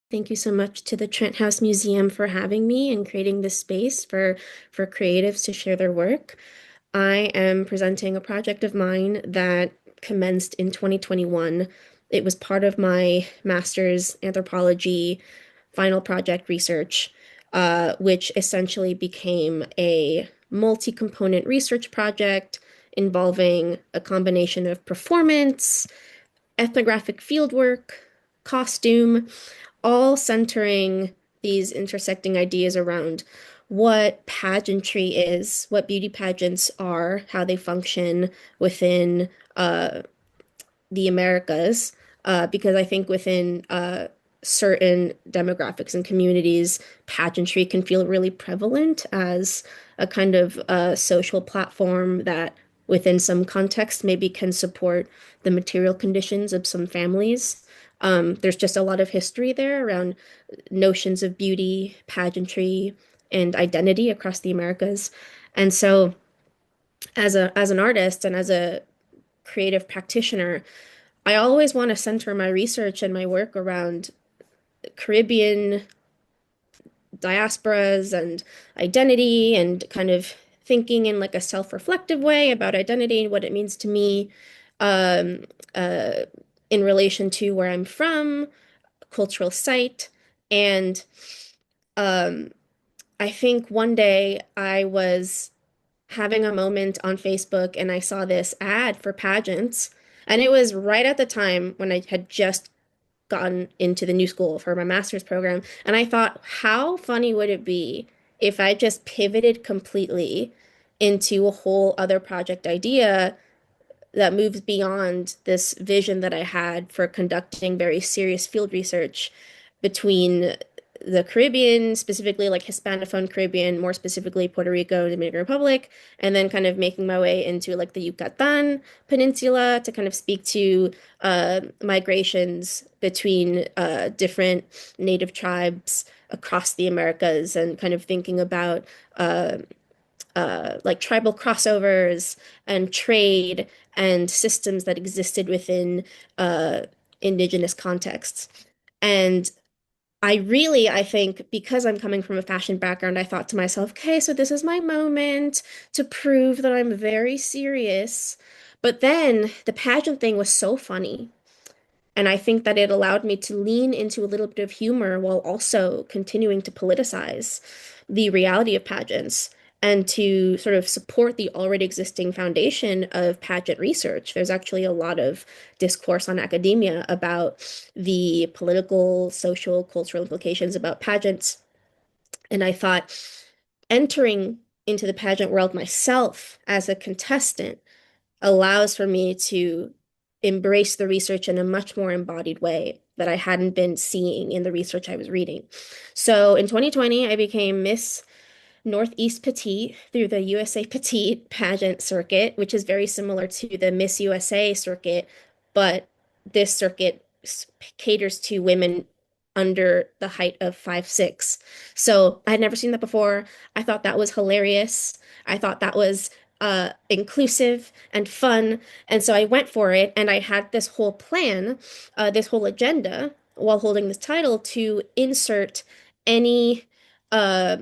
Thank you so much to the Trent House Museum for having me and creating this space for creatives to share their work. I am presenting a project of mine that commenced in 2021. It was part of my master's anthropology final project research, which essentially became a multi-component research project involving a combination of performance, ethnographic fieldwork, costume, all centering these intersecting ideas around what pageantry is, what beauty pageants are, how they function within the Americas, because I think within certain demographics and communities, pageantry can feel really prevalent as a kind of social platform that, within some context, maybe can support the material conditions of some families. There's just a lot of history there around notions of beauty, pageantry, and identity across the Americas. And so, as an artist and as a creative practitioner, I always want to center my research and my work around Caribbean diasporas and identity and kind of thinking in like a self-reflective way about identity and what it means to me um, uh, in relation to where I'm from, cultural site. And um, I think one day I was having a moment on Facebook and I saw this ad for pageants. And it was right at the time when I had just gotten into the new school for my master's program. And I thought, how funny would it be if I just pivoted completely into a whole other project idea that moves beyond this vision that I had for conducting very serious field research between the Caribbean, specifically like Hispanophone Caribbean, more specifically Puerto Rico, Dominican Republic, and then kind of making my way into like the Yucatan Peninsula to kind of speak to migrations between different native tribes across the Americas and kind of thinking about like tribal crossovers and trade and systems that existed within uh, indigenous contexts. And I think because I'm coming from a fashion background, I thought to myself, okay, so this is my moment to prove that I'm very serious. But then the pageant thing was so funny. And I think that it allowed me to lean into a little bit of humor while also continuing to politicize the reality of pageants and to sort of support the already existing foundation of pageant research. There's actually a lot of discourse on academia about the political, social, cultural implications about pageants. And I thought entering into the pageant world myself as a contestant allows for me to embrace the research in a much more embodied way that I hadn't been seeing in the research I was reading. So in 2020, I became Miss Northeast Petite through the USA Petite pageant circuit, which is very similar to the Miss USA circuit, but this circuit caters to women under the height of 5'6". So I had never seen that before. I thought that was hilarious. I thought that was inclusive and fun. And so I went for it, and I had this whole plan, this whole agenda while holding this title to insert any uh,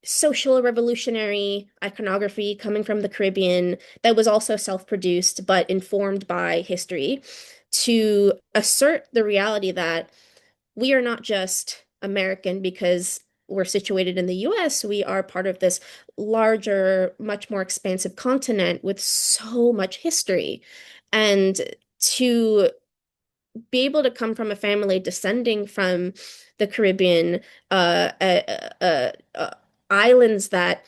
social revolutionary iconography coming from the Caribbean that was also self-produced but informed by history to assert the reality that we are not just American because we're situated in the US. We are part of this larger, much more expansive continent with so much history. And to be able to come from a family descending from the Caribbean, islands that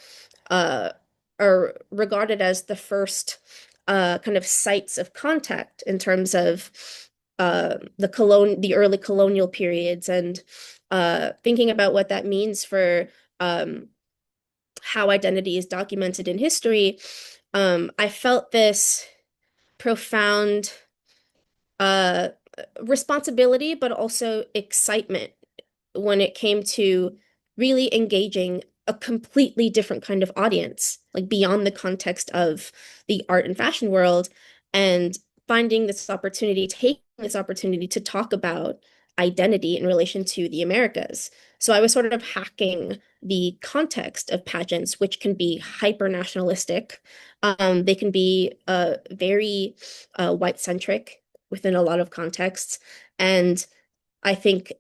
uh, are regarded as the first kind of sites of contact in terms of the early colonial periods, and thinking about what that means for how identity is documented in history. I felt this profound uh, responsibility, but also excitement when it came to really engaging a completely different kind of audience, like beyond the context of the art and fashion world, and finding this opportunity, taking this opportunity to talk about identity in relation to the Americas. So I was sort of hacking the context of pageants, which can be hyper nationalistic. They can be very white centric within a lot of contexts. And I think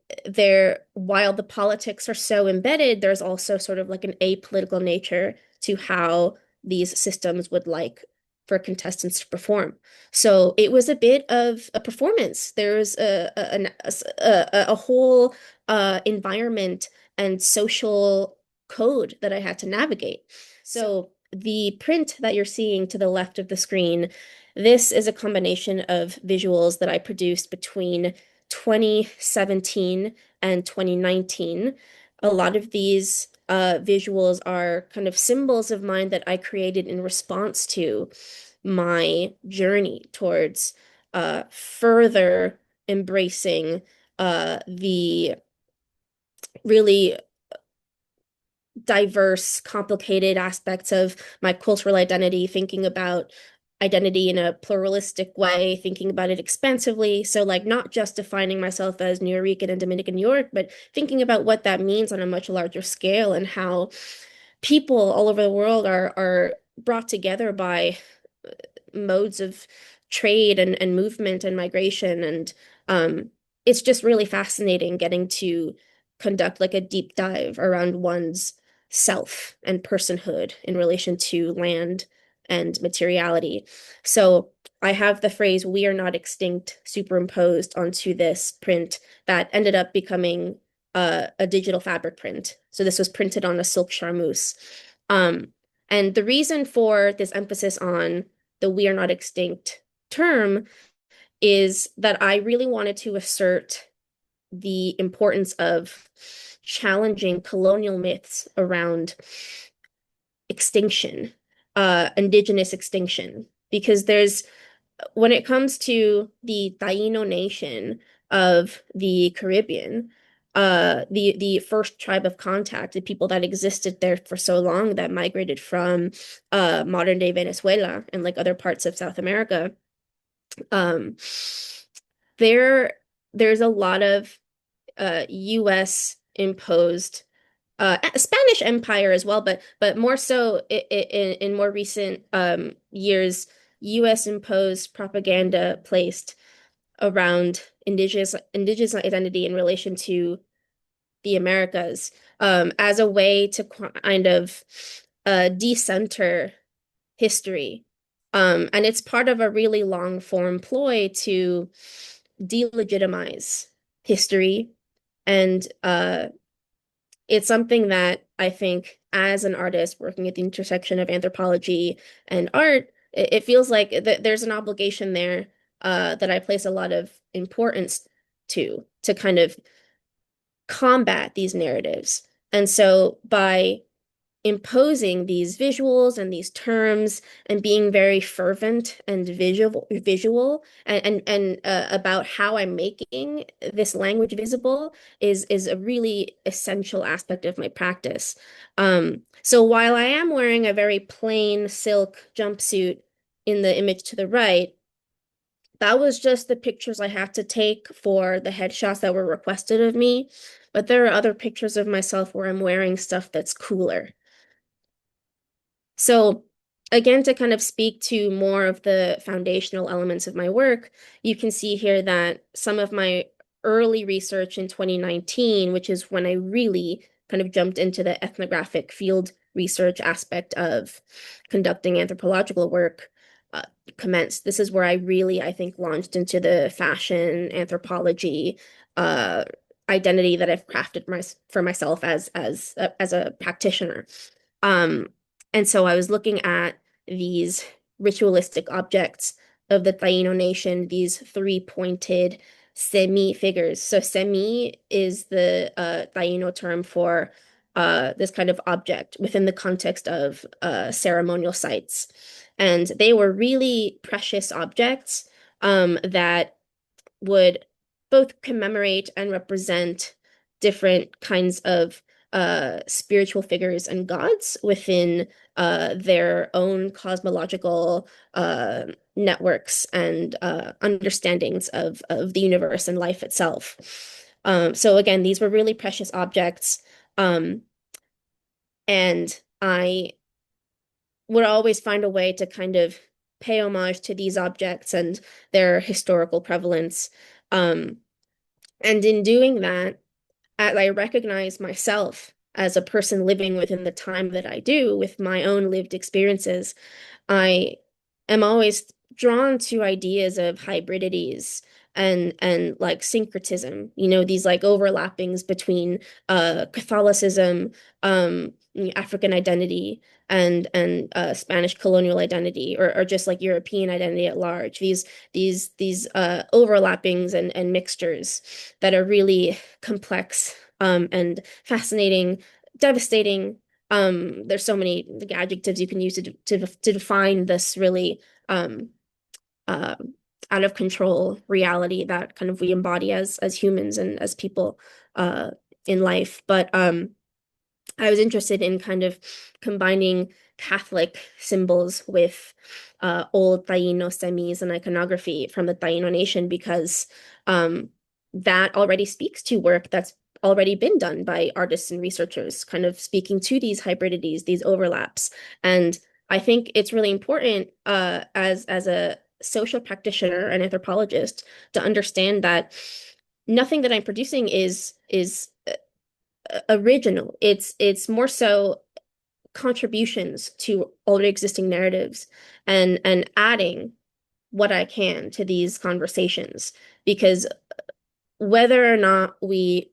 while the politics are so embedded, there's also sort of like an apolitical nature to how these systems would like for contestants to perform. So it was a bit of a performance. There's a whole environment and social code that I had to navigate. So the print that you're seeing to the left of the screen, this is a combination of visuals that I produced between 2017 and 2019. A lot of these visuals are kind of symbols of mine that I created in response to my journey towards further embracing the really diverse, complicated aspects of my cultural identity, thinking about identity in a pluralistic way, thinking about it expansively. So, like, not just defining myself as New Rican and Dominican New York, but thinking about what that means on a much larger scale and how people all over the world are brought together by modes of trade and movement and migration. And it's just really fascinating getting to conduct like a deep dive around one's self and personhood in relation to land and materiality. So I have the phrase "we are not extinct" superimposed onto this print that ended up becoming a digital fabric print. So this was printed on a silk charmeuse. Um, and the reason for this emphasis on the "we are not extinct" term is that I really wanted to assert the importance of challenging colonial myths around extinction, indigenous extinction, because when it comes to the Taino nation of the Caribbean, the first tribe of contact, the people that existed there for so long that migrated from modern day Venezuela and like other parts of South America, um, there there's a lot of US imposed Spanish Empire as well, but more so in more recent years, US imposed propaganda placed around indigenous identity in relation to the Americas as a way to kind of decenter history. And it's part of a really long form ploy to delegitimize history. And it's something that I think, as an artist working at the intersection of anthropology and art, it feels like there's an obligation there that I place a lot of importance to kind of combat these narratives. And so by imposing these visuals and these terms and being very fervent and visual and about how I'm making this language visible is a really essential aspect of my practice. So while I am wearing a very plain silk jumpsuit in the image to the right, that was just the pictures I have to take for the headshots that were requested of me. But there are other pictures of myself where I'm wearing stuff that's cooler. So again, to kind of speak to more of the foundational elements of my work, you can see here that some of my early research in 2019, which is when I really kind of jumped into the ethnographic field research aspect of conducting anthropological work, commenced. This is where I really, I think, launched into the fashion anthropology identity that I've crafted for myself as a practitioner. Um, and so I was looking at these ritualistic objects of the Taino nation, these three-pointed semi figures. So semi is the Taino term for this kind of object within the context of ceremonial sites. And they were really precious objects that would both commemorate and represent different kinds of spiritual figures and gods within their own cosmological networks and understandings of the universe and life itself. So again, these were really precious objects. Um, and I would always find a way to kind of pay homage to these objects and their historical prevalence. Um, and in doing that, as I recognize myself as a person living within the time that I do with my own lived experiences, I am always drawn to ideas of hybridities and like syncretism, these like overlappings between Catholicism, African identity and Spanish colonial identity or just like European identity at large. These overlappings and mixtures that are really complex and fascinating, devastating. There's so many like, adjectives you can use to define this really um, uh, out of control reality that kind of we embody as humans and as people uh, in life. But I was interested in kind of combining Catholic symbols with old Taino semis and iconography from the Taino nation because um, that already speaks to work that's already been done by artists and researchers, kind of speaking to these hybridities, these overlaps. And I think it's really important as a social practitioner and anthropologist to understand that nothing that I'm producing is original. It's more so contributions to already existing narratives and adding what I can to these conversations because whether or not we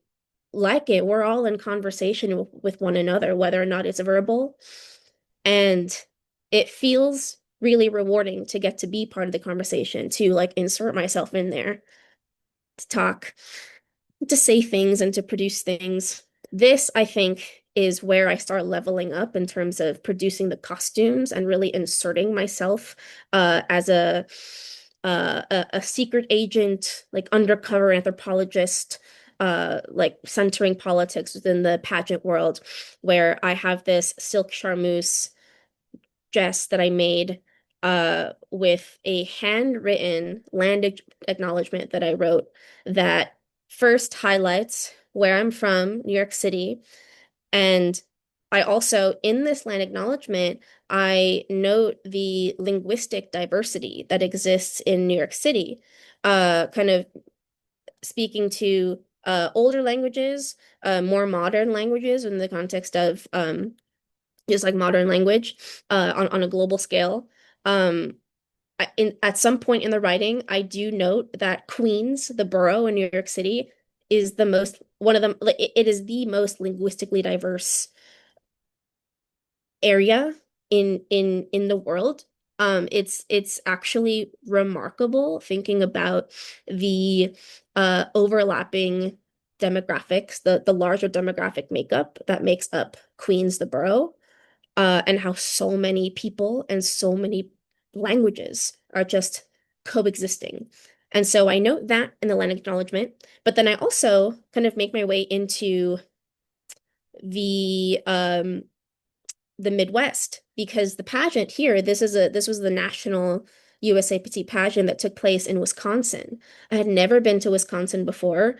like it, we're all in conversation with one another, whether or not it's verbal. And it feels really rewarding to get to be part of the conversation, to like insert myself in there, to talk, to say things and to produce things. This, I think, is where I start leveling up in terms of producing the costumes and really inserting myself as a secret agent, like undercover anthropologist, like centering politics within the pageant world, where I have this silk charmeuse dress that I made with a handwritten acknowledgement that I wrote that first highlights where I'm from, New York City. And I also, in this land acknowledgement, I note the linguistic diversity that exists in New York City, kind of speaking to older languages, more modern languages in the context of just like modern language on a global scale. Um, at some point in the writing, I do note that Queens, the borough in New York City, is the most one of them. Like, it is the most linguistically diverse area in the world. It's actually remarkable thinking about the overlapping demographics, the larger demographic makeup that makes up Queens, the borough and how so many people and so many languages are just coexisting. And so I note that in the land acknowledgement, but then I also kind of make my way into the the Midwest because the pageant here, this was the national USA Petite pageant that took place in Wisconsin. I had never been to Wisconsin before.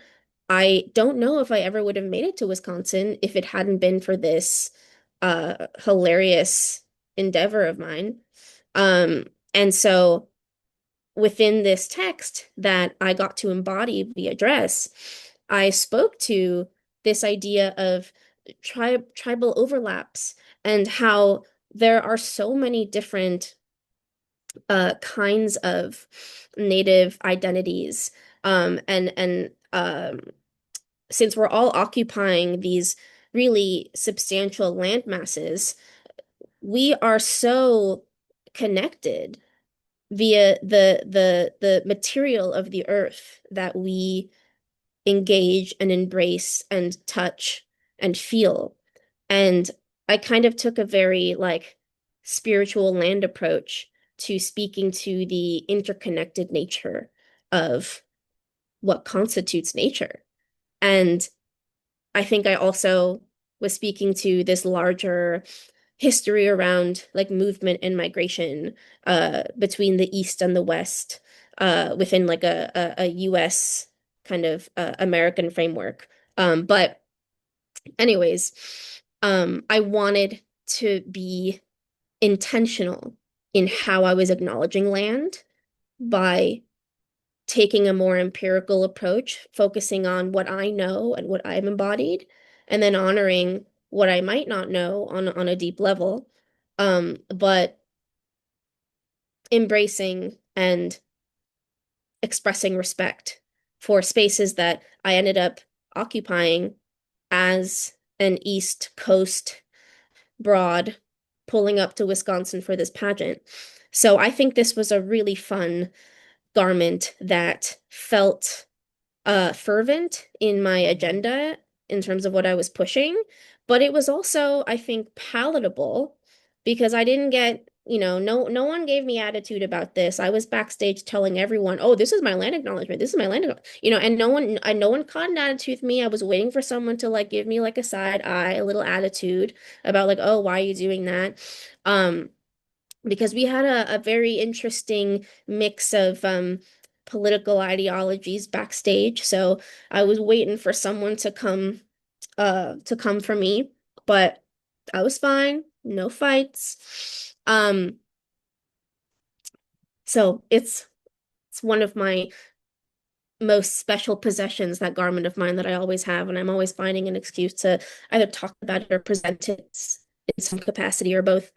I don't know if I ever would have made it to Wisconsin if it hadn't been for this hilarious endeavor of mine. And so within this text that I got to embody via dress, I spoke to this idea of tribal overlaps and how there are so many different kinds of native identities. And since we're all occupying these really substantial land masses, we are so connected via the material of the earth that we engage and embrace and touch and feel. And I kind of took a very like spiritual land approach to speaking to the interconnected nature of what constitutes nature. And I think I also was speaking to this larger history around like movement and migration between the East and the West within like a US kind of American framework. But anyways, I wanted to be intentional in how I was acknowledging land by taking a more empirical approach, focusing on what I know and what I've embodied, and then honoring what I might not know on a deep level, but embracing and expressing respect for spaces that I ended up occupying as an East Coast broad pulling up to Wisconsin for this pageant. So I think this was a really fun garment that felt fervent in my agenda in terms of what I was pushing, but it was also, I think, palatable because I didn't get, no one gave me attitude about this. I was backstage telling everyone, "Oh, this is my land acknowledgement. This is my land," and no one caught an attitude with me. I was waiting for someone to like give me like a side eye, a little attitude about like, "Oh, why are you doing that?" Um, because we had a very interesting mix of political ideologies backstage. So I was waiting for someone to come for me, but I was fine, no fights. So it's one of my most special possessions, that garment of mine that I always have, and I'm always finding an excuse to either talk about it or present it in some capacity or both.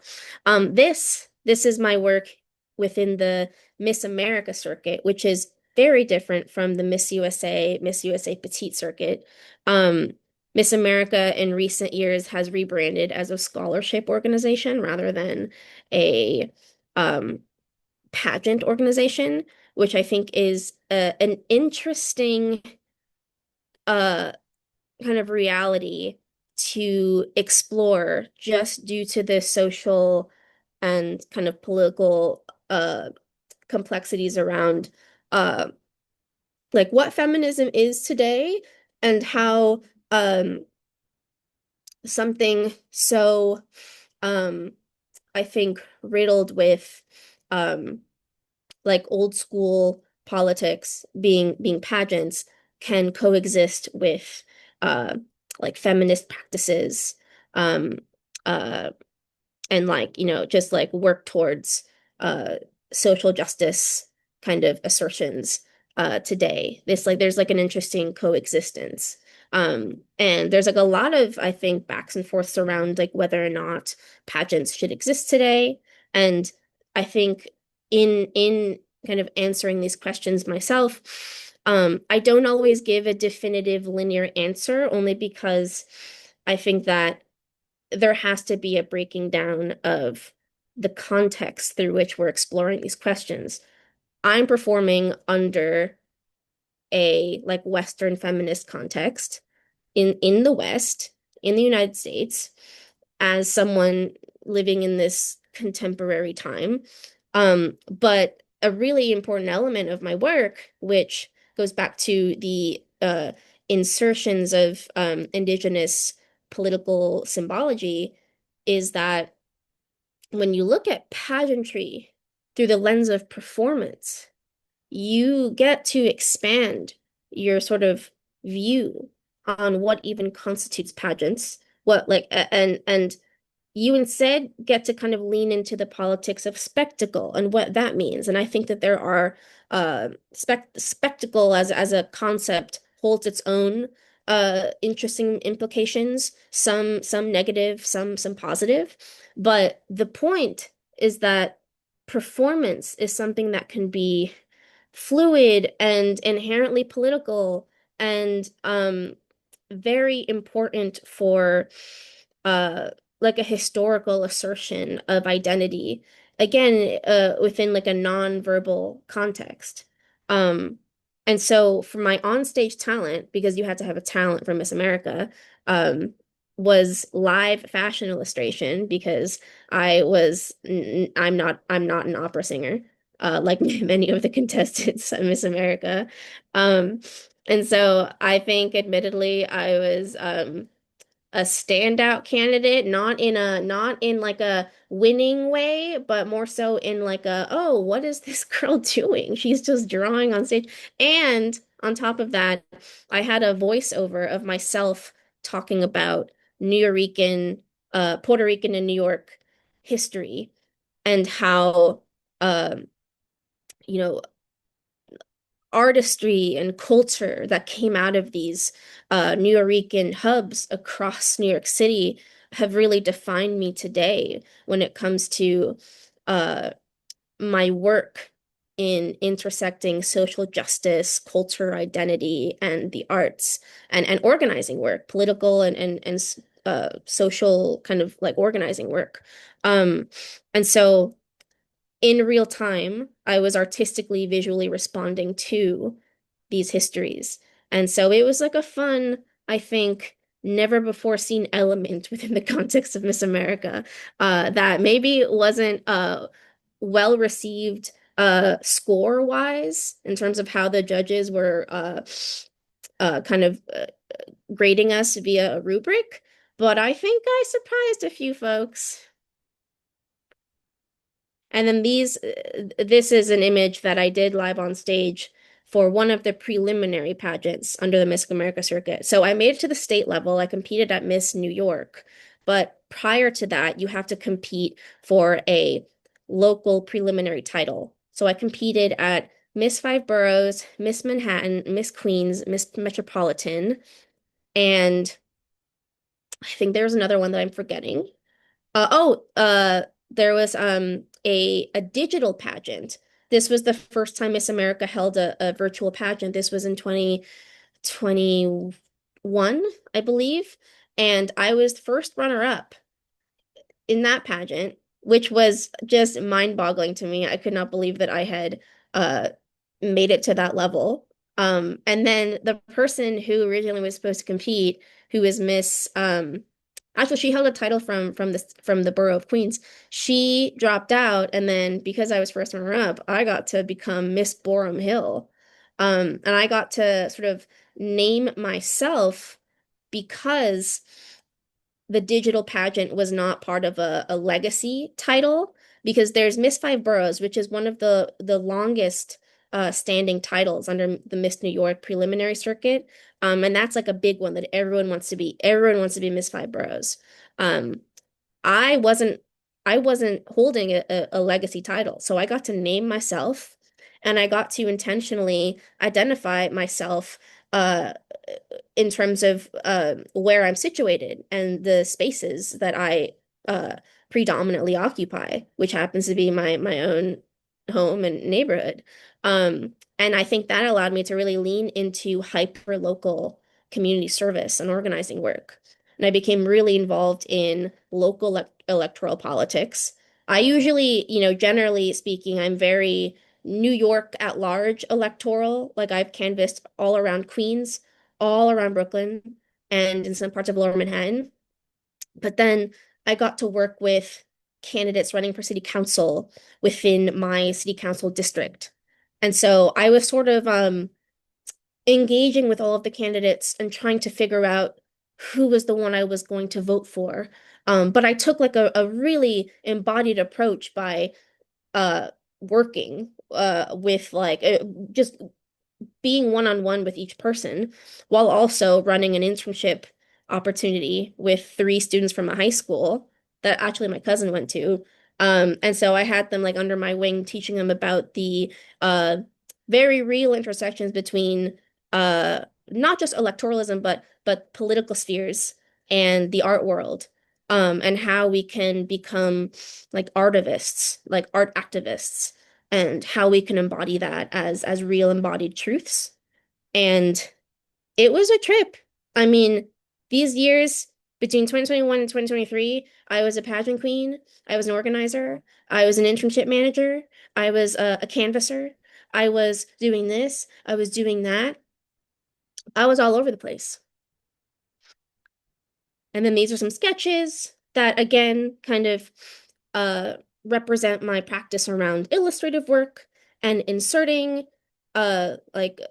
This is my work within the Miss America circuit, which is very different from the Miss USA Petite circuit. Um, Miss America in recent years has rebranded as a scholarship organization rather than a um, pageant organization, which I think is an interesting uh, kind of reality to explore just due to the social and kind of political complexities around uh, like what feminism is today and how um, something so um, I think riddled with um, like old school politics being pageants can coexist with uh like feminist practices um uh and like just like work towards uh social justice kind of assertions today. This like there's like an interesting coexistence. And there's like a lot of, I think, backs and forths around like whether or not pageants should exist today. And I think in kind of answering these questions myself, I don't always give a definitive linear answer only because I think that there has to be a breaking down of the context through which we're exploring these questions. I'm performing under a like Western feminist context in the West, in the United States, as someone living in this contemporary time. But a really important element of my work, which goes back to the insertions of indigenous political symbology, is that when you look at pageantry through the lens of performance, you get to expand your sort of view on what even constitutes pageants, what like and you instead get to kind of lean into the politics of spectacle and what that means. And I think that there are spectacle as a concept holds its own interesting implications, some negative, some positive. But the point is that performance is something that can be fluid and inherently political and very important for uh like a historical assertion of identity, again within like a non-verbal context. um and so for my onstage talent, because you had to have a talent for Miss America, um was live fashion illustration because I'm not an opera singer like many of the contestants at Miss America. um and so I think admittedly I was a standout candidate, not in like a winning way, but more so in like a, oh, what is this girl doing? She's just drawing on stage. And on top of that, I had a voiceover of myself talking about New Rican, Puerto Rican and New York history and how, um, you know, artistry and culture that came out of these New Rican hubs across New York City have really defined me today when it comes to uh, my work in intersecting social justice, culture, identity, and the arts, and organizing work, political and social kind of like organizing work. Um, and so in real time, I was artistically, visually responding to these histories. And so it was like a fun, I think, never before seen element within the context of Miss America that maybe wasn't well received score wise in terms of how the judges were kind of grading us via a rubric. But I think I surprised a few folks. And then this is an image that I did live on stage for one of the preliminary pageants under the Miss America circuit. So I made it to the state level. I competed at Miss New York, but prior to that, you have to compete for a local preliminary title. So I competed at Miss Five Boroughs, Miss Manhattan, Miss Queens, Miss Metropolitan, and I think there's another one that I'm forgetting. There was a digital pageant. This was the first time Miss America held a virtual pageant. This was in 2021, I believe. And I was first runner-up in that pageant, which was just mind-boggling to me. I could not believe that I had uh made it to that level. And then the person who originally was supposed to compete, who is Miss actually she held a title from the borough of Queens. She dropped out, and then because I was first runner up, I got to become Miss Boerum Hill. And I got to sort of name myself because the digital pageant was not part of a legacy title because there's Miss Five Boroughs, which is one of the longest standing titles under the Miss New York preliminary circuit. And that's like a big one that everyone wants to be. Everyone wants to be Miss Five Boroughs. Um, I wasn't I wasn't holding a legacy title, so I got to name myself, and I got to intentionally identify myself in terms of where I'm situated and the spaces that I uh, predominantly occupy, which happens to be my own home and neighborhood. And I think that allowed me to really lean into hyper local community service and organizing work. And I became really involved in local electoral politics. I usually, generally speaking, I'm very New York at large electoral. Like I've canvassed all around Queens, all around Brooklyn, and in some parts of Lower Manhattan. But then I got to work with candidates running for city council within my city council district. And so I was sort of engaging with all of the candidates and trying to figure out who was the one I was going to vote for. But I took like a really embodied approach by uh working with like just being one-on-one with each person while also running an internship opportunity with three students from a high school that actually my cousin went to. And so I had them like under my wing teaching them about the uh very real intersections between not just electoralism but political spheres and the art world. And how we can become like artivists, like art activists, and how we can embody that as real embodied truths. And it was a trip. I mean, these years between 2021 and 2023, I was a pageant queen, I was an organizer, I was an internship manager, I was a canvasser, I was doing this, I was doing that. I was all over the place. And then these are some sketches that again kind of uh represent my practice around illustrative work and inserting like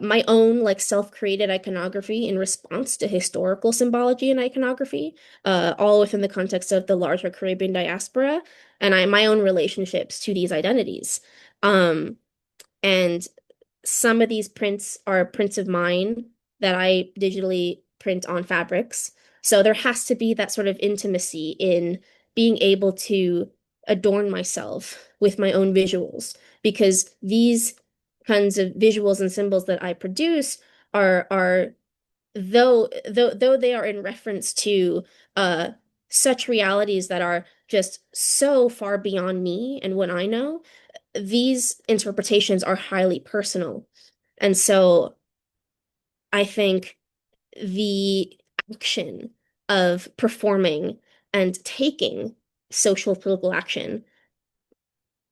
my own like self-created iconography in response to historical symbology and iconography, all within the context of the larger Caribbean diaspora and my own relationships to these identities. And some of these prints are prints of mine that I digitally print on fabrics. So there has to be that sort of intimacy in being able to adorn myself with my own visuals because these kinds of visuals and symbols that I produce are though they are in reference to uh such realities that are just so far beyond me and what I know, these interpretations are highly personal. And so I think the action of performing and taking social political action,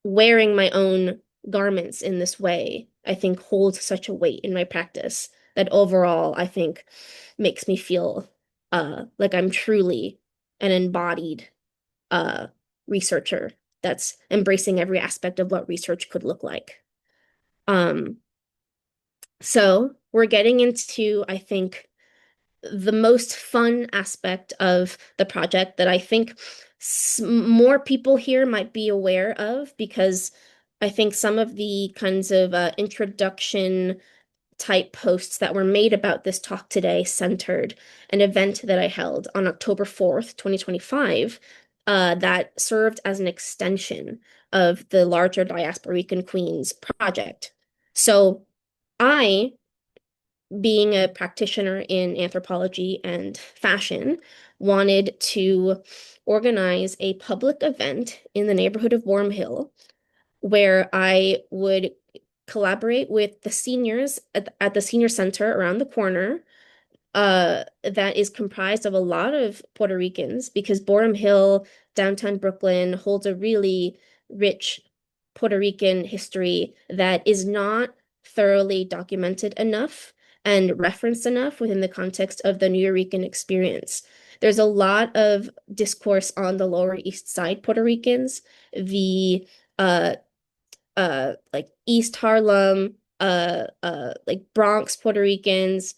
wearing my own garments in this way, I think holds such a weight in my practice that overall I think makes me feel like I'm truly an embodied uh researcher that's embracing every aspect of what research could look like. Um, so we're getting into, I think, the most fun aspect of the project that I think more people here might be aware of because I think some of the kinds of introduction type posts that were made about this talk today centered an event that I held on October 4th, 2025, that served as an extension of the larger Diasporican Queens project. So I, being a practitioner in anthropology and fashion, wanted to organize a public event in the neighborhood of Boerum Hill where I would collaborate with the seniors at the senior center around the corner, that is comprised of a lot of Puerto Ricans because Boerum Hill, downtown Brooklyn, holds a really rich Puerto Rican history that is not thoroughly documented enough and referenced enough within the context of the New Rican experience. There's a lot of discourse on the Lower East Side Puerto Ricans, the uh, like East Harlem, like Bronx Puerto Ricans,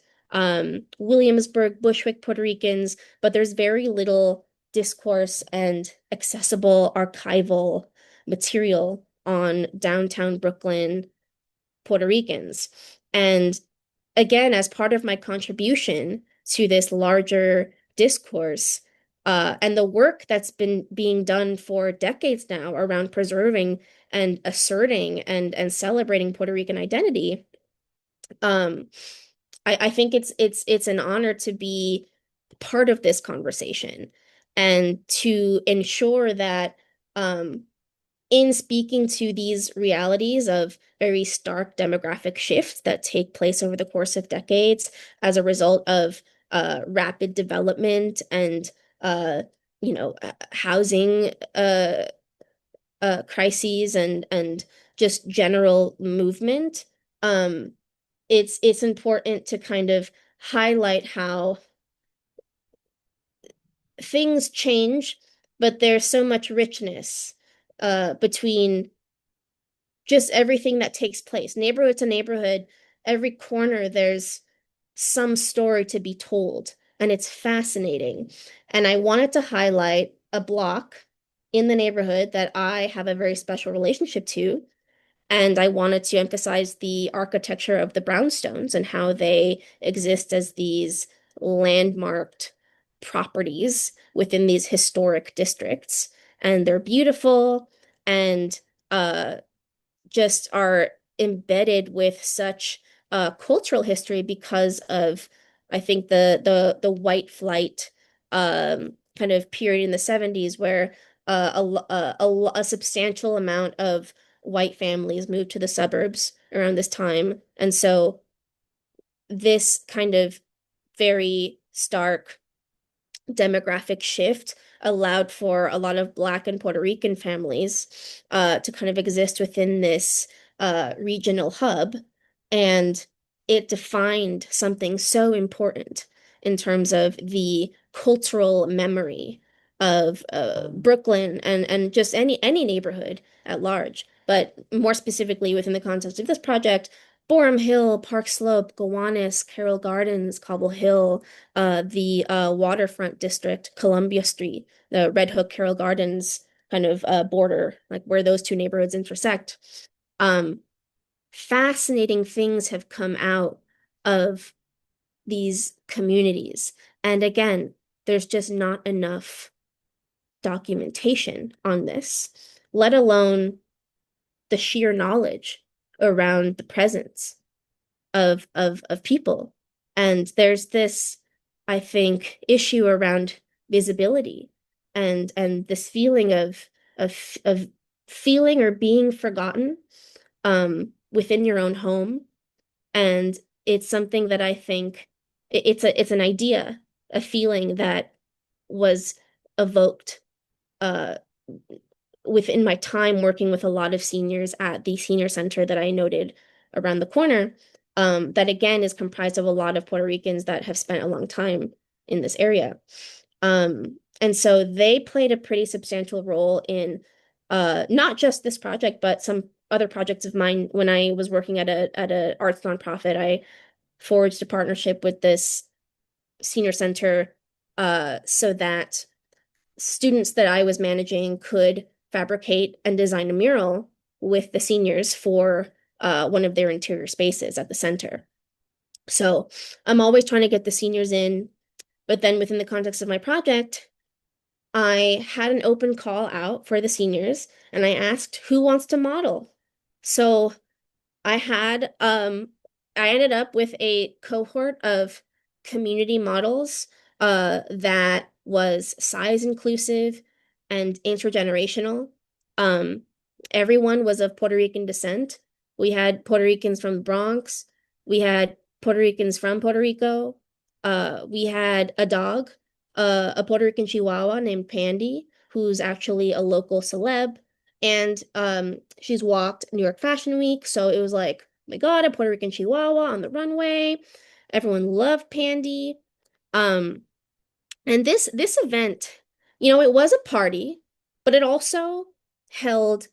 Williamsburg, Bushwick Puerto Ricans, but there's very little discourse and accessible archival material on downtown Brooklyn Puerto Ricans. And again, as part of my contribution to this larger discourse, and the work that's been being done for decades now around preserving and asserting and celebrating Puerto Rican identity, um, I think it's an honor to be part of this conversation and to ensure that um, in speaking to these realities of very stark demographic shifts that take place over the course of decades as a result of rapid development and housing crises and just general movement, um, it's important to kind of highlight how things change, but there's so much richness between just everything that takes place. Neighborhood to neighborhood, every corner, there's some story to be told, and it's fascinating. And I wanted to highlight a block in the neighborhood that I have a very special relationship to. And I wanted to emphasize the architecture of the brownstones and how they exist as these landmarked properties within these historic districts. And they're beautiful and uh, just are embedded with such cultural history because of, I think, the white flight kind of period in the 70s where a substantial amount of white families moved to the suburbs around this time. And so this kind of very stark demographic shift allowed for a lot of Black and Puerto Rican families to kind of exist within this regional hub. And it defined something so important in terms of the cultural memory of Brooklyn and just any neighborhood at large. But more specifically within the context of this project, Boerum Hill, Park Slope, Gowanus, Carroll Gardens, Cobble Hill, the waterfront district, Columbia Street, the Red Hook Carroll Gardens kind of border, like where those two neighborhoods intersect. Um, fascinating things have come out of these communities. And again, there's just not enough documentation on this, let alone the sheer knowledge around the presence of people. And there's this, I think, issue around visibility and this feeling of feeling or being forgotten within your own home. And it's something that I think it's an idea, a feeling that was evoked uh, within my time working with a lot of seniors at the senior center that I noted around the corner, that again is comprised of a lot of Puerto Ricans that have spent a long time in this area. And so they played a pretty substantial role in not just this project, but some other projects of mine. When I was working at a arts nonprofit, I forged a partnership with this senior center so that students that I was managing could fabricate and design a mural with the seniors for one of their interior spaces at the center. So I'm always trying to get the seniors in, but then within the context of my project, I had an open call out for the seniors and I asked who wants to model. So I had I ended up with a cohort of community models that was size inclusive and intergenerational. Um Everyone was of Puerto Rican descent. We had Puerto Ricans from the Bronx, we had Puerto Ricans from Puerto Rico. We had a dog, a Puerto Rican Chihuahua named Pandy, who's actually a local celeb. And she's walked New York Fashion Week, so it was like, oh my God, a Puerto Rican Chihuahua on the runway. Everyone loved Pandy. Um, and this event, it was a party, but it also held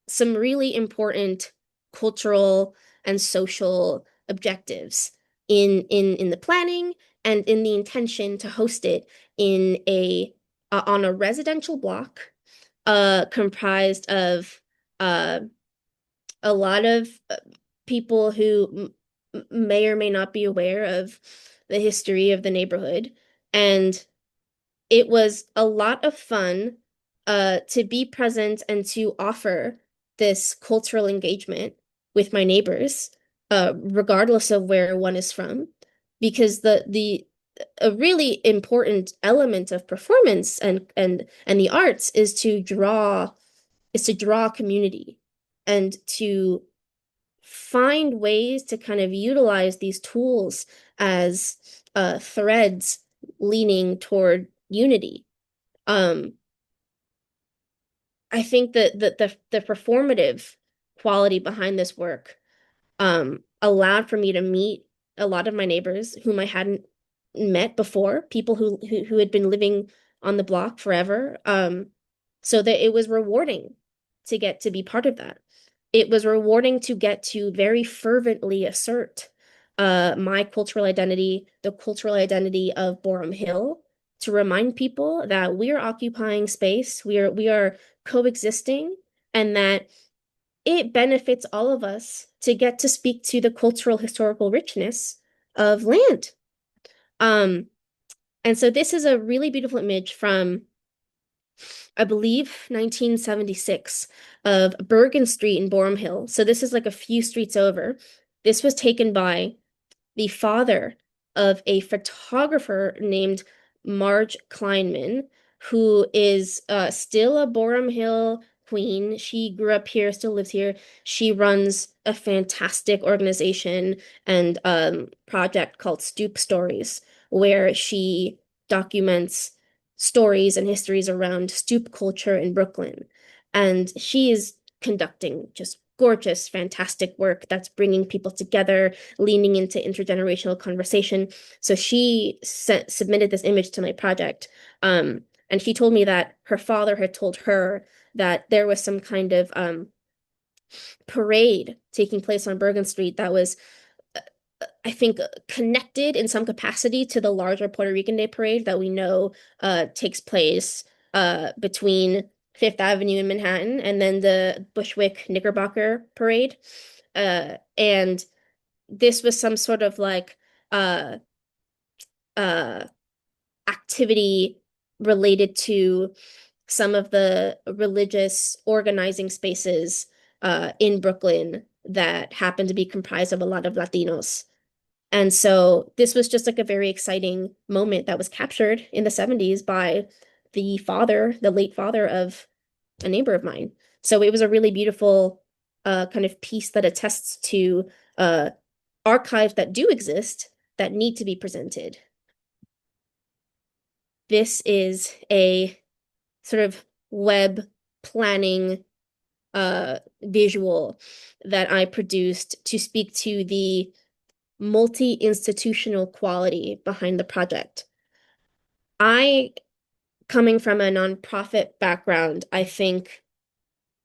some really important cultural and social objectives in the planning and in the intention to host it in a on a residential block comprised of uh, a lot of people who may or may not be aware of the history of the neighborhood. And it was a lot of fun to be present and to offer this cultural engagement with my neighbors, regardless of where one is from, because the a really important element of performance and the arts is to draw community and to find ways to kind of utilize these tools as threads leaning toward unity. Um, I think that the performative quality behind this work allowed for me to meet a lot of my neighbors whom I hadn't met before, people who had been living on the block forever. So that it was rewarding to get to be part of that. It was rewarding to get to very fervently assert my cultural identity, the cultural identity of Boerum Hill, to remind people that we are occupying space, we are coexisting, and that it benefits all of us to get to speak to the cultural historical richness of land. Um, and so this is a really beautiful image from, I believe, 1976 of Bergen Street in Boerum Hill. So this is like a few streets over. This was taken by the father of a photographer named Marge Kleinman, who is still a Boerum Hill queen. She grew up here, still lives here. She runs a fantastic organization and project called Stoop Stories, where she documents stories and histories around stoop culture in Brooklyn. And she is conducting just gorgeous, fantastic work that's bringing people together, leaning into intergenerational conversation. So she submitted this image to my project. And she told me that her father had told her that there was some kind of parade taking place on Bergen Street that was, I think, connected in some capacity to the larger Puerto Rican Day Parade that we know takes place between Fifth Avenue in Manhattan and then the Bushwick Knickerbocker Parade. And this was some sort of like uh uh activity related to some of the religious organizing spaces in Brooklyn that happened to be comprised of a lot of Latinos. And so this was just like a very exciting moment that was captured in the 70s by the late father of a neighbor of mine. So it was a really beautiful kind of piece that attests to uh, archives that do exist that need to be presented. This is a sort of web planning visual that I produced to speak to the multi-institutional quality behind the project. I, coming from a nonprofit background, I think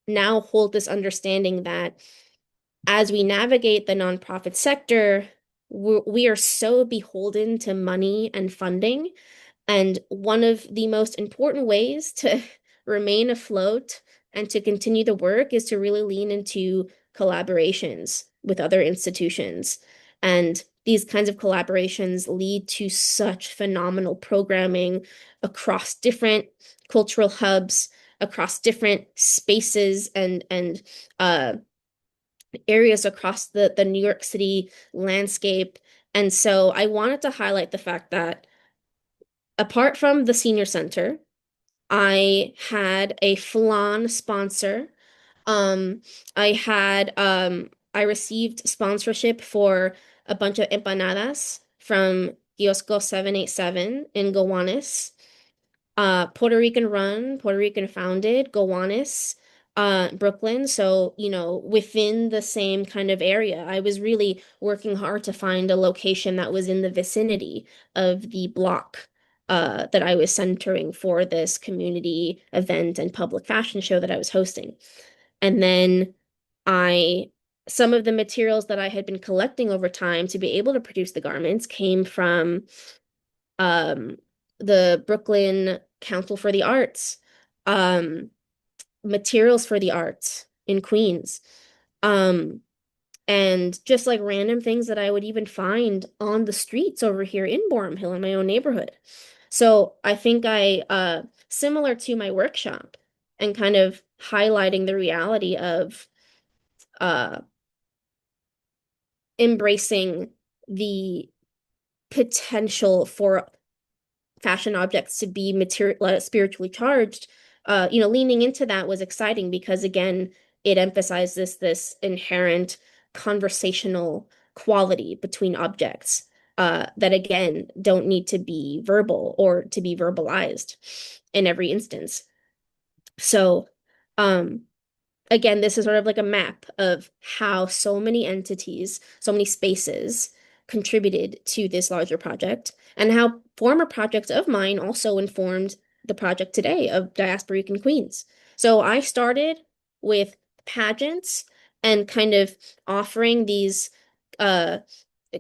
now hold this understanding that as we navigate the nonprofit sector, we are so beholden to money and funding. And one of the most important ways to remain afloat and to continue the work is to really lean into collaborations with other institutions. And these kinds of collaborations lead to such phenomenal programming across different cultural hubs, across different spaces and areas across the New York City landscape. And so I wanted to highlight the fact that apart from the senior center, I had a flan sponsor. Um, I received sponsorship for a bunch of empanadas from Kiosco 787 in Gowanus. Puerto Rican run, Puerto Rican founded, Gowanus, Brooklyn. So, within the same kind of area, I was really working hard to find a location that was in the vicinity of the block, that I was centering for this community event and public fashion show that I was hosting. And then I, some of the materials that I had been collecting over time to be able to produce the garments came from um, the Brooklyn Council for the Arts, um, materials for the arts in Queens, um, and just like random things that I would even find on the streets over here in Boerum Hill in my own neighborhood. So I think similar to my workshop and kind of highlighting the reality of uh, embracing the potential for fashion objects to be material spiritually charged, leaning into that was exciting because again, it emphasized this inherent conversational quality between objects that again don't need to be verbal or to be verbalized in every instance. So, um, again, this is sort of like a map of how so many entities, so many spaces contributed to this larger project, and how former projects of mine also informed the project today of Diasporican Queens. So I started with pageants and kind of offering these uh,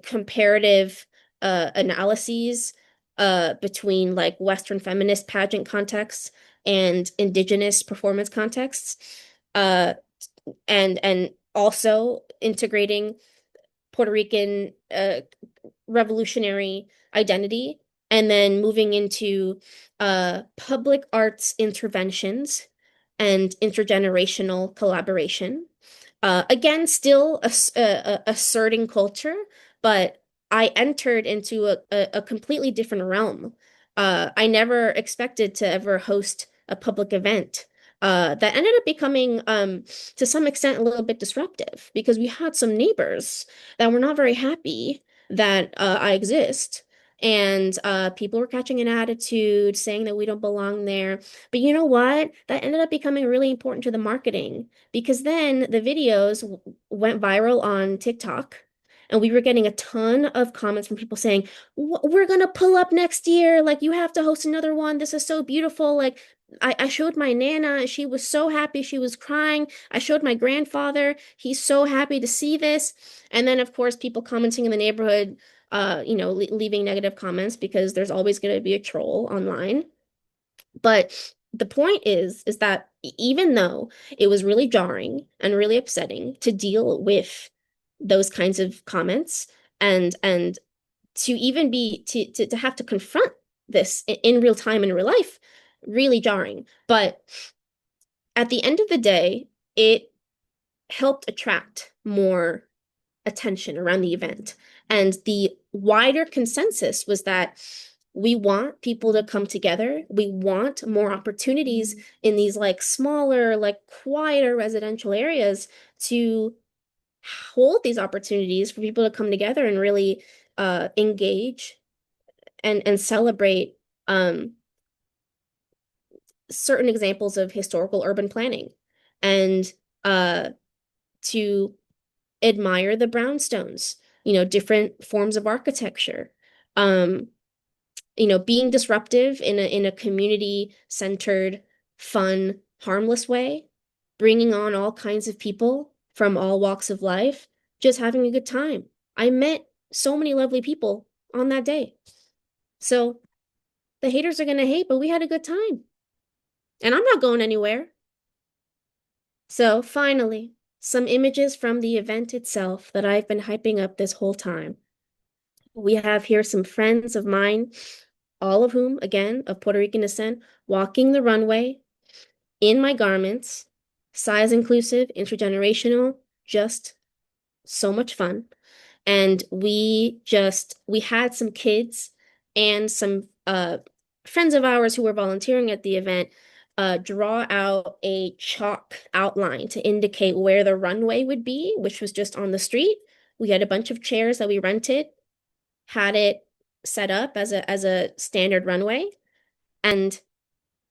comparative analyses between like Western feminist pageant contexts and indigenous performance contexts, uh, and also integrating Puerto Rican revolutionary identity, and then moving into public arts interventions and intergenerational collaboration. Again, still asserting culture, but I entered into a completely different realm. I never expected to ever host a public event that ended up becoming, to some extent, a little bit disruptive because we had some neighbors that were not very happy that I exist. And people were catching an attitude, saying that we don't belong there. But you know what? That ended up becoming really important to the marketing because then the videos went viral on TikTok. And we were getting a ton of comments from people saying, We're gonna pull up next year. Like, you have to host another one. This is so beautiful. Like, I showed my Nana, and she was so happy. She was crying. I showed my grandfather. He's so happy to see this. And then, of course, people commenting in the neighborhood, leaving negative comments because there's always going to be a troll online. But the point is that even though it was really jarring and really upsetting to deal with those kinds of comments, and to even be to have to confront this in real time in real life, really jarring. But at the end of the day, it helped attract more attention around the event. And the wider consensus was that we want people to come together. We want more opportunities in these like smaller, like quieter residential areas to hold these opportunities for people to come together and really engage and celebrate certain examples of historical urban planning and uh, to admire the brownstones, different forms of architecture, um, being disruptive in a community-centered, fun, harmless way, bringing on all kinds of people from all walks of life, just having a good time. I met so many lovely people on that day. So the haters are gonna hate, but we had a good time. And I'm not going anywhere. So finally, some images from the event itself that I've been hyping up this whole time. We have here some friends of mine, all of whom, again, of Puerto Rican descent, walking the runway in my garments, size inclusive, intergenerational, just so much fun. And we had some kids and some friends of ours who were volunteering at the event draw out a chalk outline to indicate where the runway would be, which was just on the street. We had a bunch of chairs that we rented, had it set up as a standard runway, and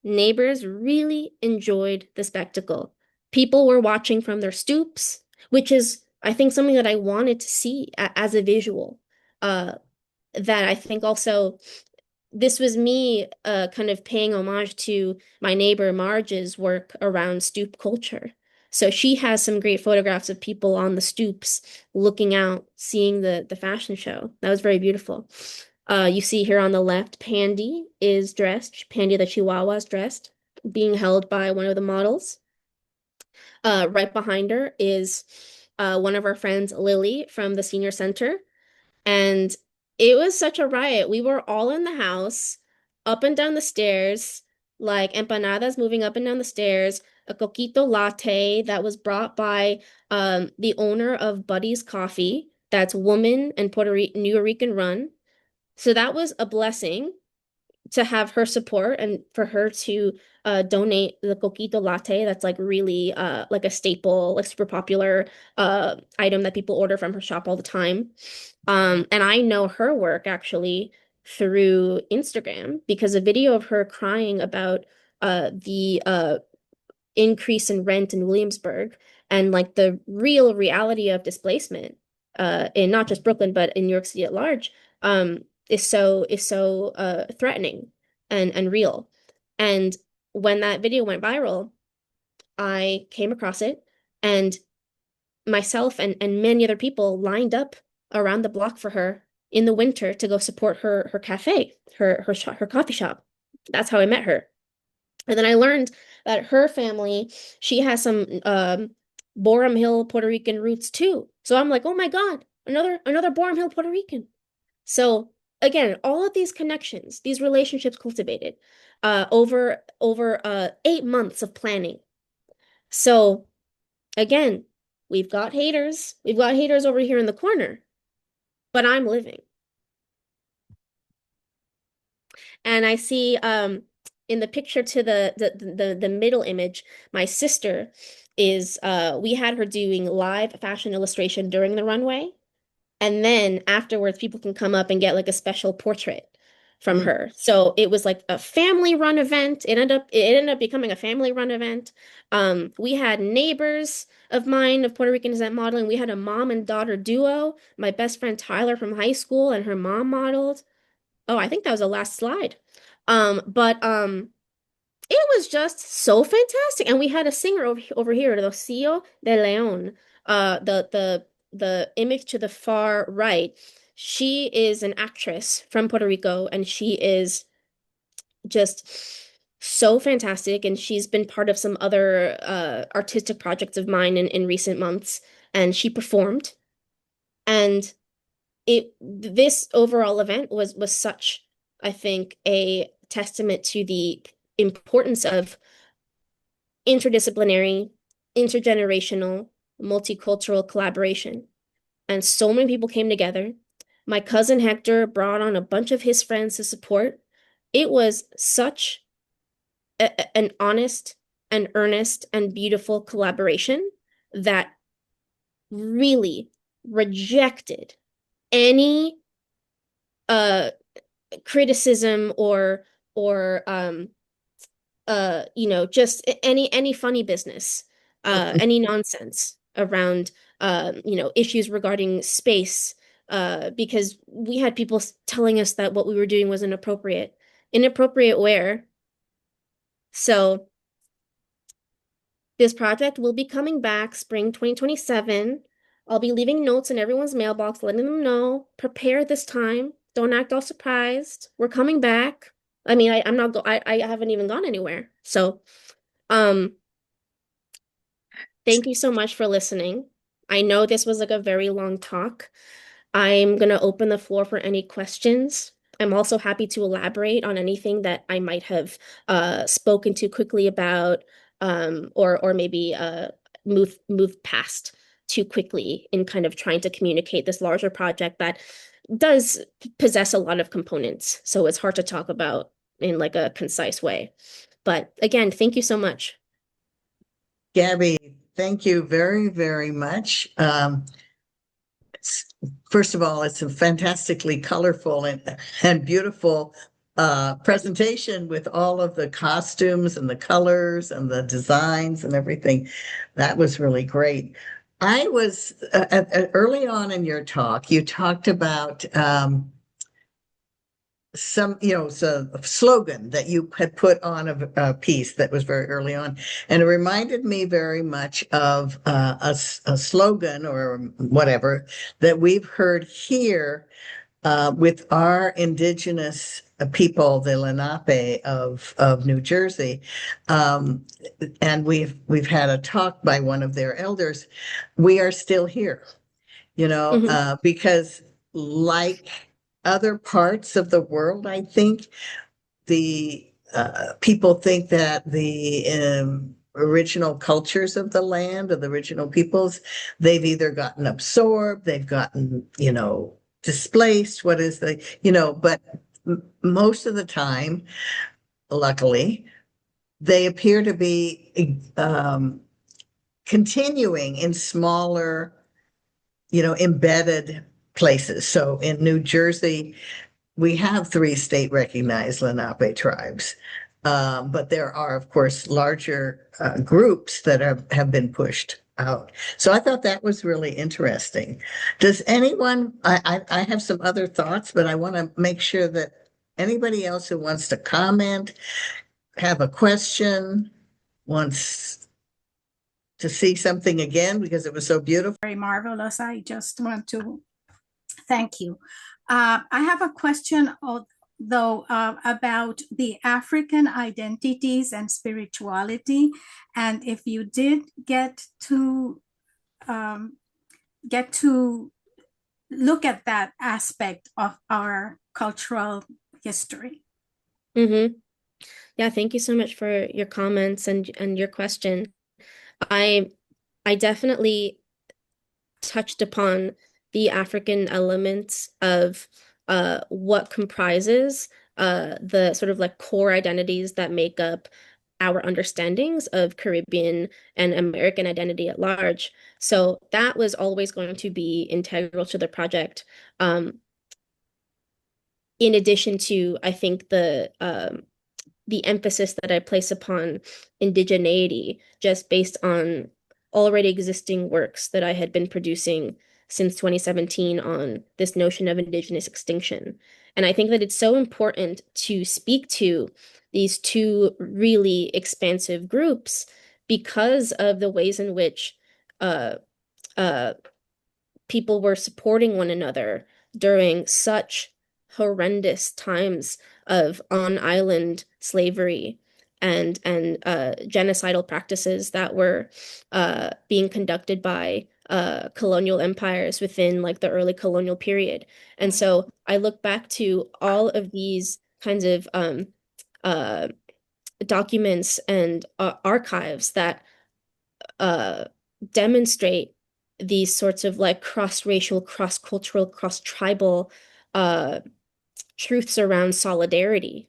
neighbors really enjoyed the spectacle. People were watching from their stoops, which is, I think, something that I wanted to see as a visual. That I think also this was me kind of paying homage to my neighbor Marge's work around stoop culture. So she has some great photographs of people on the stoops looking out, seeing the fashion show. That was very beautiful. You see here on the left, Pandy is dressed. Pandy the Chihuahua is dressed, being held by one of the models. Right behind her is one of our friends, Lily, from the senior center. And it was such a riot. We were all in the house, up and down the stairs, like empanadas moving up and down the stairs, a coquito latte that was brought by the owner of Buddy's Coffee, that's woman and New Rican run. So that was a blessing to have her support and for her to donate the coquito latte that's like really like a staple, like super popular item that people order from her shop all the time. And I know her work actually through Instagram because a video of her crying about the increase in rent in Williamsburg and like the real reality of displacement in not just Brooklyn but in New York City at large is so threatening and real. And when that video went viral, I came across it and myself and many other people lined up around the block for her in the winter to go support her cafe, her coffee shop. That's how I met her. And then I learned that her family, she has some Boerum Hill Puerto Rican roots too. So I'm like, oh my God, another Boerum Hill Puerto Rican. So again, all of these connections, these relationships cultivated over 8 months of planning. So again, we've got haters. We've got haters over here in the corner, but I'm living. And I see in the picture to the middle image, my sister is we had her doing live fashion illustration during the runway. And then afterwards, people can come up and get like a special portrait from her. So it was like a family run event. It ended up becoming a family run event. We had neighbors of mine of Puerto Rican descent modeling. We had a mom and daughter duo. My best friend Tyler from high school and her mom modeled. Oh, I think that was the last slide. But it was just so fantastic. And we had a singer over here, Rocio de Leon. The image to the far right, she is an actress from Puerto Rico, and she is just so fantastic. And she's been part of some other artistic projects of mine in recent months. And she performed. And this overall event was such, I think, a testament to the importance of interdisciplinary, intergenerational, multicultural collaboration. And so many people came together. My cousin Hector brought on a bunch of his friends to support. It was such an honest and earnest and beautiful collaboration that really rejected any uh criticism or just any funny business, any nonsense around issues regarding space, because we had people telling us that what we were doing was inappropriate. Inappropriate where? So this project will be coming back spring 2027. I'll be leaving notes in everyone's mailbox, letting them know, prepare this time. Don't act all surprised. We're coming back. I mean, I'm not go I haven't even gone anywhere. So, um, thank you so much for listening. I know this was like a very long talk. I'm gonna open the floor for any questions. I'm also happy to elaborate on anything that I might have spoken too quickly about, or maybe move past too quickly in kind of trying to communicate this larger project that does possess a lot of components. So it's hard to talk about in like a concise way. But again, thank you so much. Gabby, thank you very, very much. First of all, it's a fantastically colorful and beautiful presentation with all of the costumes and the colors and the designs and everything. That was really great. I was early on in your talk, you talked about so a slogan that you had put on a piece that was very early on. And it reminded me very much of a slogan or whatever that we've heard here with our indigenous people, the Lenape of New Jersey. And we've had a talk by one of their elders. We are still here, Mhm. because like other parts of the world, I think the people think that the original cultures of the land or the original peoples, they've either gotten absorbed, they've gotten, displaced. What is but most of the time, luckily, they appear to be continuing in smaller embedded places. So in New Jersey, we have three state recognized Lenape tribes. But there are, of course, larger groups that have been pushed out. So I thought that was really interesting. Does anyone, I have some other thoughts, but I want to make sure that anybody else who wants to comment, have a question, wants to see something again because it was so beautiful. Very marvelous. I just want to thank you. I have a question, though, about the African identities and spirituality, and if you did get to look at that aspect of our cultural history. Mm-hmm. Yeah, thank you so much for your comments and your question. I I definitely touched upon the African elements of what comprises the sort of like core identities that make up our understandings of Caribbean and American identity at large. So that was always going to be integral to the project. In addition to, I think the emphasis that I place upon indigeneity, just based on already existing works that I had been producing since 2017 on this notion of indigenous extinction. And I think that it's so important to speak to these two really expansive groups because of the ways in which uh, uh, people were supporting one another during such horrendous times of on-island slavery and genocidal practices that were being conducted by colonial empires within like the early colonial period. And so I look back to all of these kinds of uh, documents and archives that uh, demonstrate these sorts of like cross-racial, cross-cultural, cross-tribal uh, truths around solidarity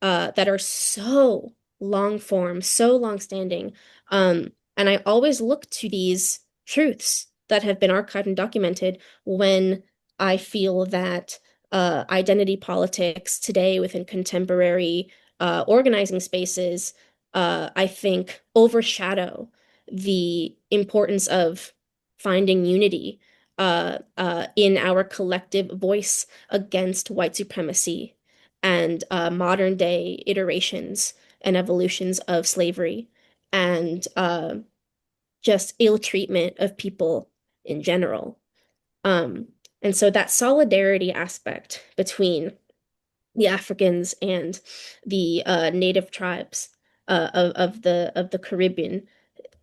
that are so long form, so long standing. And I always look to these truths that have been archived and documented when I feel that identity politics today within contemporary organizing spaces, I think, overshadow the importance of finding unity in our collective voice against white supremacy and modern day iterations and evolutions of slavery and just ill treatment of people in general. Um, and so that solidarity aspect between the Africans and the native tribes of the Caribbean,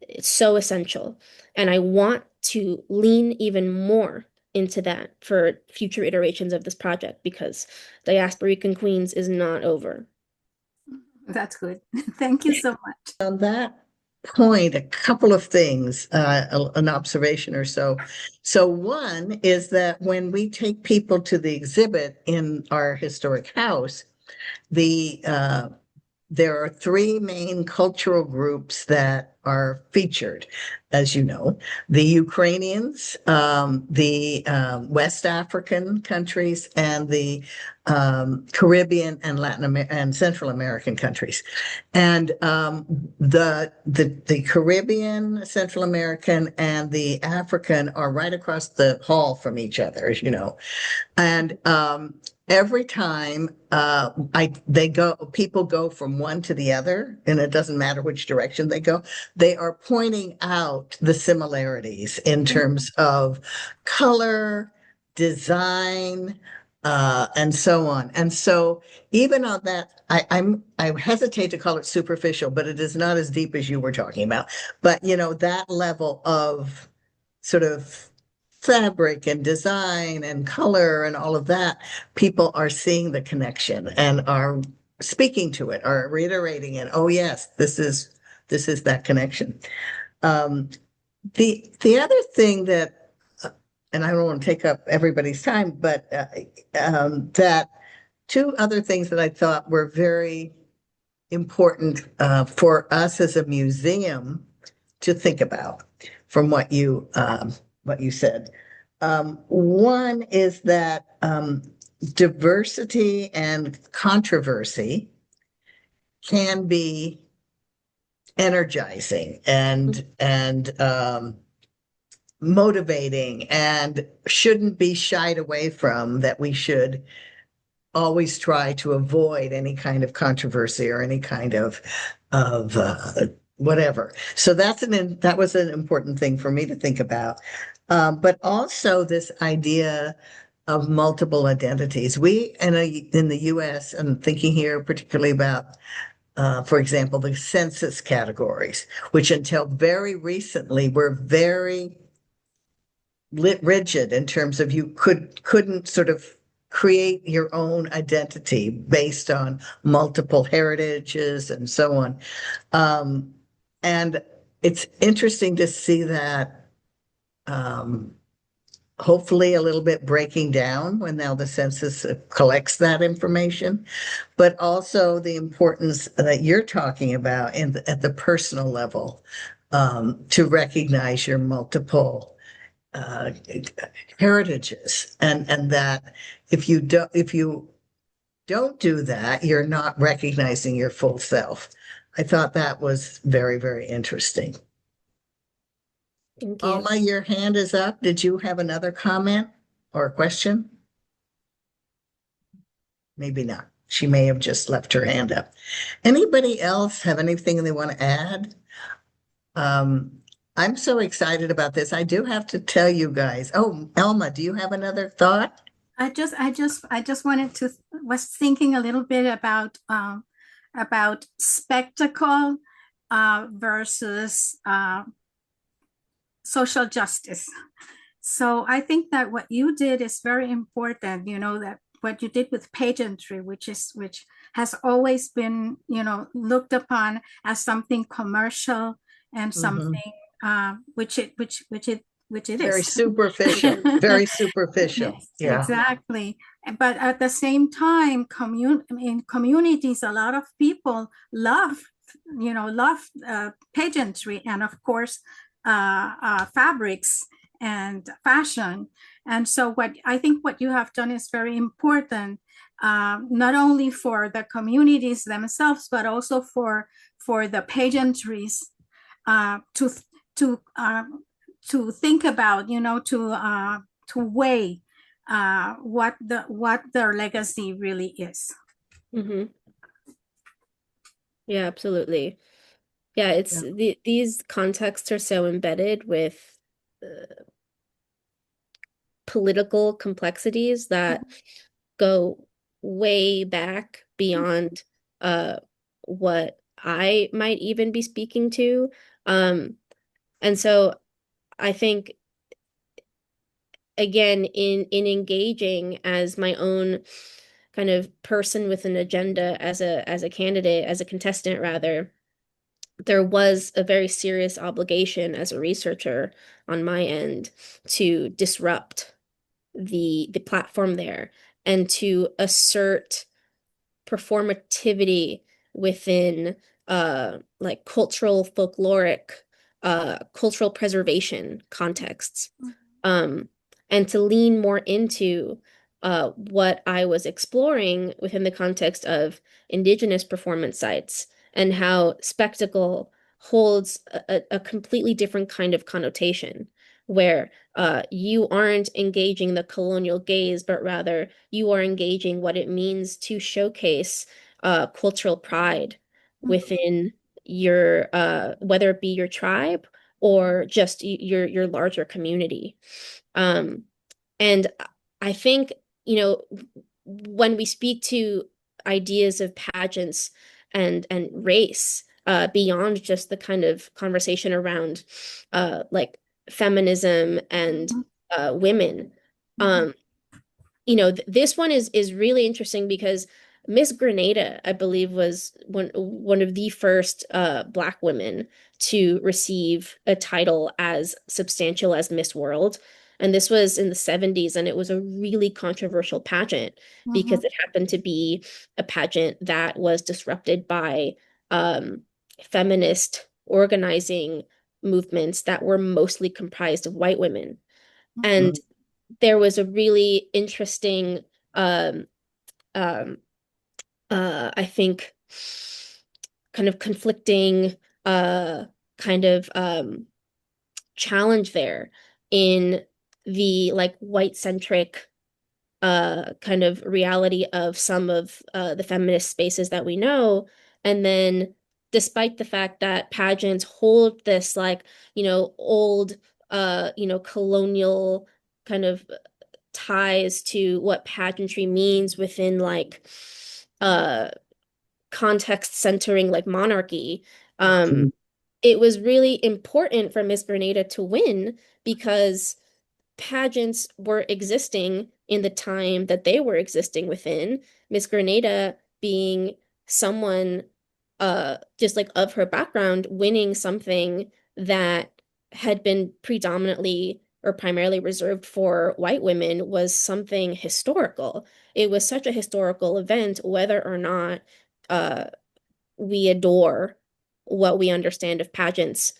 it's so essential. And I want to lean even more into that for future iterations of this project because Diasporican Queens is not over. That's good. Thank you so much. On that point, a couple of things, an observation or so. So one is that when we take people to the exhibit in our historic house, the there are three main cultural groups that are featured, as you know, the Ukrainians, the West African countries, and the Caribbean and and Central American countries. And the Caribbean, Central American, and the African are right across the hall from each other, as you know. And every time people go from one to the other, and it doesn't matter which direction they go, they are pointing out the similarities in terms of color, design, and so on. And so even on that, I hesitate to call it superficial, but it is not as deep as you were talking about. But you know, that level of sort of fabric and design and color and all of that, people are seeing the connection and are speaking to it, are reiterating it. Oh yes, this is that connection. Um, the other thing that, and I don't want to take up everybody's time, but that two other things that I thought were very important for us as a museum to think about from what you said. One is that diversity and controversy can be energizing and motivating and shouldn't be shied away from, that we should always try to avoid any kind of controversy or any kind of whatever. So that was an important thing for me to think about. But also this idea of multiple identities. We in the U.S., and thinking here particularly about, for example, the census categories, which until very recently were very rigid in terms of you couldn't sort of create your own identity based on multiple heritages and so on. And it's interesting to see that hopefully a little bit breaking down when now the census collects that information, but also the importance that you're talking about at the personal level, to recognize your multiple heritages, and that if you don't do that, you're not recognizing your full self. I thought that was very, very interesting. Thank you. Alma, your hand is up. Did you have another comment or question? Maybe not. She may have just left her hand up. Anybody else have anything they want to add? I'm so excited about this. I do have to tell you guys. Oh, Elma, do you have another thought? I just wanted to, was thinking a little bit about spectacle versus social justice. So I think that what you did is very important, that what you did with pageantry, which has always been, looked upon as something commercial and Mhm. something which it Very is. superficial, very superficial. Yes, Yeah. exactly. But at the same time, in communities, a lot of people love pageantry and of course fabrics and fashion. And so what you have done is very important, not only for the communities themselves, but also for the pageantries uh, to to to think about, to weigh what their legacy really is. Hmm. Yeah, absolutely. Yeah, Yeah. these contexts are so embedded with political complexities that go way back beyond uh what I might even be speaking to. Um, and so I think again in engaging as my own kind of person with an agenda as a candidate, as a contestant rather, there was a very serious obligation as a researcher on my end to disrupt the platform there and to assert performativity within like cultural folkloric cultural preservation contexts, um and to lean more into what I was exploring within the context of indigenous performance sites and how spectacle holds a completely different kind of connotation where you aren't engaging the colonial gaze, but rather you are engaging what it means to showcase cultural pride within your whether it be your tribe or just your larger community. Um, and I think, you know, when we speak to ideas of pageants and race, beyond just the kind of conversation around like feminism and women, um, you know, this one is really interesting because Miss Grenada, I believe, was one of the first Black women to receive a title as substantial as Miss World. And this was in the 70s, and it was a really controversial pageant because it happened to be a pageant that was disrupted by um, feminist organizing movements that were mostly comprised of white women. And Mhm. there was a really interesting um um I think kind of conflicting uh kind of challenge there in the like white centric kind of reality of some of the feminist spaces that we know. And then despite the fact that pageants hold this like, you know, old you know, colonial kind of ties to what pageantry means within like uh context centering like monarchy. Um, Mhm. it was really important for Miss Grenada to win because pageants were existing in the time that they were existing within. Miss Grenada being someone just like of her background winning something that had been predominantly or primarily reserved for white women was something historical. It was such a historical event, whether or not uh, we adore what we understand of pageants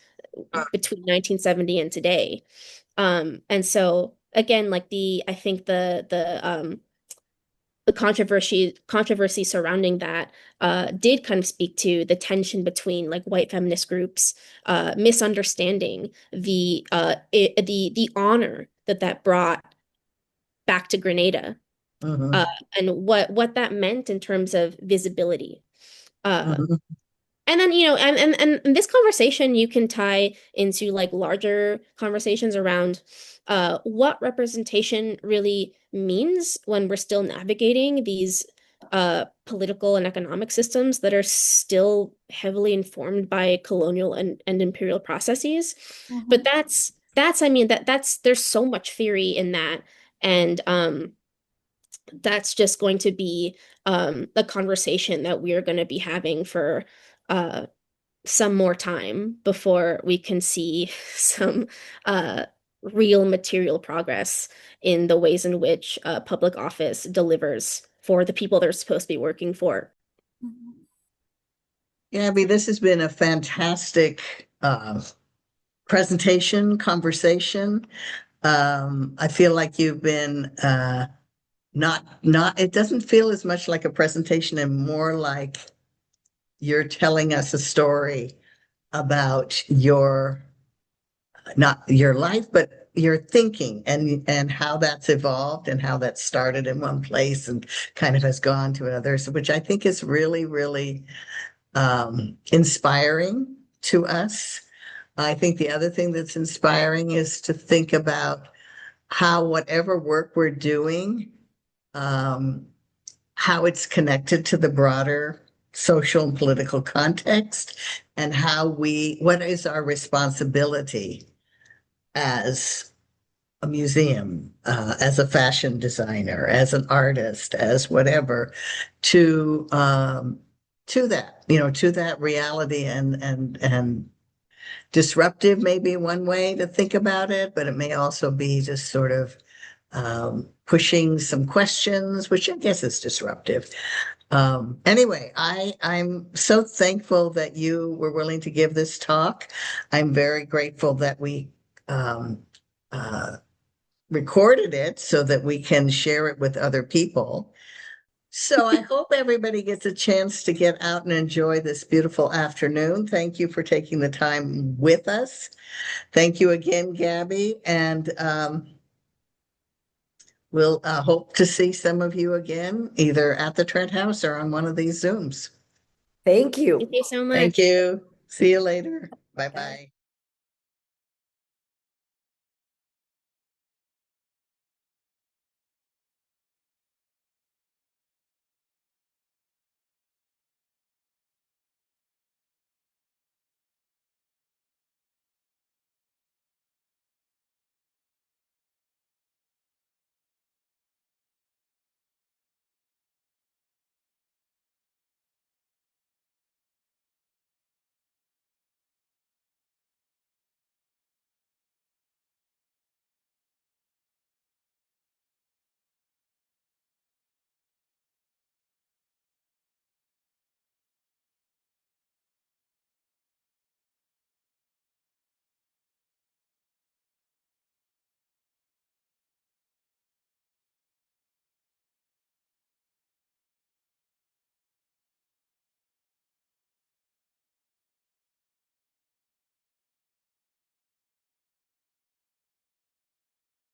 between 1970 and today. And so again, like I think the controversy surrounding that did kind of speak to the tension between like white feminist groups misunderstanding the honor that that brought back to Grenada, uh, Mhm. and what that meant in terms of visibility. Uh, Mhm. and then, you know, and this conversation you can tie into like larger conversations around what representation really means when we're still navigating these political and economic systems that are still heavily informed by colonial and imperial processes. But Mhm. I mean, there's so much theory in that. And that's just going to be a conversation that we're going to be having for uh, some more time before we can see some real material progress in the ways in which public office delivers for the people they're supposed to be working for. Gabby, this has been a fantastic presentation, conversation. I feel like you've been not, it doesn't feel as much like a presentation and more like you're telling us a story about your, not your life, but your thinking and how that's evolved and how that started in one place and kind of has gone to others, which I think is really, really inspiring to us. I think the other thing that's inspiring is to think about how whatever work we're doing, how it's connected to the broader social and political context, and what is our responsibility as a museum, as a fashion designer, as an artist, as whatever, to that, to that reality and disruptive may be one way to think about it, but it may also be just sort of pushing some questions, which I guess is disruptive. Anyway, I'm so thankful that you were willing to give this talk. I'm very grateful that we recorded it so that we can share it with other people. So I hope everybody gets a chance to get out and enjoy this beautiful afternoon. Thank you for taking the time with us. Thank you again, Gabby. And we'll hope to see some of you again, either at the Trent House or on one of these Zooms. Thank you. Thank you so much. Thank you. See you later. Bye-bye.